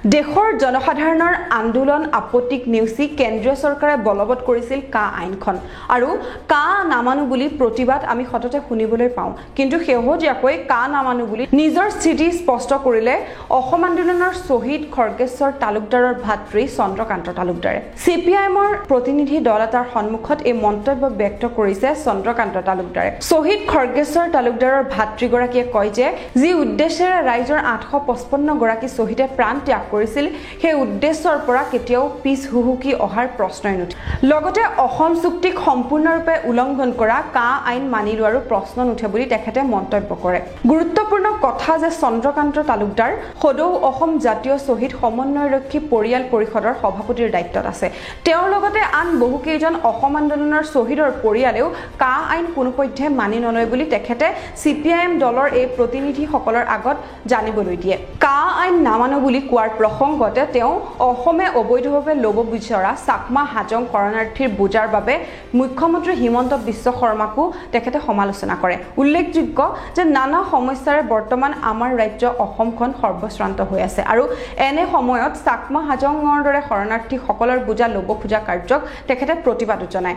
দেশৰ জনসাধাৰণৰ আন্দোলন আপত্তিক নেওচি কেন্দ্ৰীয় চৰকাৰে বলবৎ কৰিছিল কা আইনখন আৰু কা নামানো বুলি প্ৰতিবাদ আমি সততে শুনিবলৈ পাওঁ কিন্তু শেহতীয়াকৈ কা নামানো বুলি নিজৰ স্থিতি স্পষ্ট কৰিলে অসম আন্দোলনৰ শহীদ খৰ্গেশ্বৰ তালুকদাৰৰ ভাতৃ চন্দ্ৰকান্ত তালুকদাৰে সিপিআইএমৰ প্ৰতিনিধি দল এটাৰ সন্মুখত এই মন্তব্য ব্যক্ত কৰিছে চন্দ্ৰকান্ত তালুকদাৰে শহীদ খৰ্গেশ্বৰ তালুকদাৰৰ ভাতৃগৰাকীয়ে কয় যে যি উদ্দেশ্যেৰে ৰাইজৰ 855 গৰাকী শহীদে প্ৰাণ ত্যাগ কৰিছিল সেই উদ্দেশ্যৰ পৰা কেতিয়াও পিছ হুহুকি অহাৰ প্ৰশ্নই নুঠে লগতে অসম চুক্তিক সম্পূৰ্ণৰূপে উলংঘন কৰা কা আইন মানি লোৱাৰো প্ৰশ্ন নুঠে বুলি তেখেতে মন্তব্য কৰে গুৰুত্বপূৰ্ণ কথা যে চন্দ্ৰকান্ত তালুকদাৰ সদৌ অসম জাতীয় শহীদ সমন্বয়ৰক্ষী পৰিয়াল পৰিষদৰ সভাপতিৰ দায়িত্বত আছে তেওঁৰ লগতে আন বহুকেইজন অসম আন্দোলনৰ শহীদৰ পৰিয়ালেও কা আইন কোনোপধ্যে মানি নলয় বুলি তেখেতে সিপিআইএম দলৰ এই প্ৰতিনিধিসকলৰ আগত জানিবলৈ দিয়ে কা আইন নামানো বুলি কোৱাৰ প্ৰসংগতে তেওঁ অসমে অবৈধভাৱে লব বিচৰা চাকমা হাজং শৰণাৰ্থীৰ বুজাৰ বাবে মুখ্যমন্ত্ৰী হিমন্ত বিশ্ব শৰ্মাকো তেখেতে সমালোচনা কৰে উল্লেখযোগ্য যে নানা সমস্যাৰে বৰ্তমান আমাৰ ৰাজ্য অসমখন সৰ্বশ্ৰান্ত হৈ আছে আৰু এনে সময়ত চাকমা হাজংৰ দৰে শৰণাৰ্থীসকলৰ বুজা লব খোজা কাৰ্যক তেখেতে প্ৰতিবাদ জনায়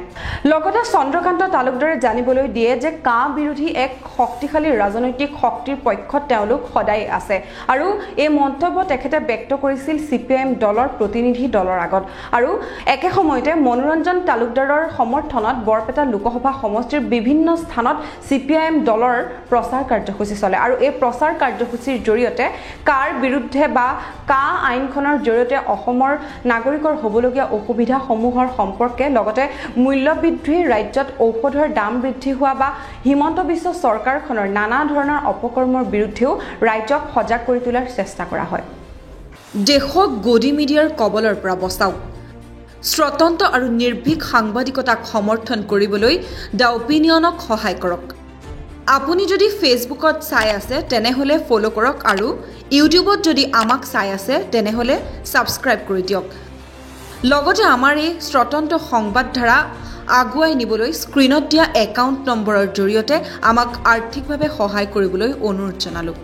লগতে চন্দ্ৰকান্ত তালুকদাৰে জানিবলৈ দিয়ে যে কা বিৰোধী এক শক্তিশালী ৰাজনৈতিক শক্তিৰ পক্ষত তেওঁলোক সদায় আছে আৰু এই মন্তব্য তেখেতে ব্যক্ত কৰিছিল সিপিআইএম দলৰ প্ৰতিনিধি দলৰ আগত আৰু একে সময়তে মনোৰঞ্জন তালুকদাৰৰ সমৰ্থনত বৰপেটা লোকসভা সমষ্টিৰ বিভিন্ন স্থানত সিপিআইএম দলৰ প্ৰচাৰ কাৰ্যসূচী চলে আৰু এই প্ৰচাৰ কাৰ্যসূচীৰ জৰিয়তে কাৰ বিৰুদ্ধে বা কা আইনখনৰ জৰিয়তে অসমৰ নাগৰিকৰ হ'বলগীয়া অসুবিধাসমূহৰ সম্পৰ্কে লগতে মূল্য বৃদ্ধি ৰাজ্যত ঔষধৰ দাম বৃদ্ধি হোৱা বা হিমন্ত বিশ্ব চৰকাৰখনৰ নানা ধৰণৰ অপকৰ্মৰ বিৰুদ্ধেও ৰাজ্যক সজাগ কৰি তোলাৰ চেষ্টা কৰা হয় দেশক গদি মিডিয়াৰ কবলৰ পৰা বচাওক স্বতন্ত্ৰ আৰু নিৰ্ভীক সাংবাদিকতাক সমৰ্থন কৰিবলৈ দ্য অপিনিয়নক সহায় কৰক আপুনি যদি ফেচবুকত চাই আছে তেনেহলে ফলো কৰক আৰু ইউটিউবত যদি আমাক চাই আছে তেনেহলে সাবস্ক্ৰাইব কৰি দিয়ক লগতে আমাৰ এই স্বতন্ত্ৰ সংবাদ ধাৰা আগুৱাই নিবলৈ স্ক্ৰীনত দিয়া একাউণ্ট নম্বৰৰ জৰিয়তে আমাক আৰ্থিকভাৱে সহায় কৰিবলৈ অনুৰোধ জনালোঁ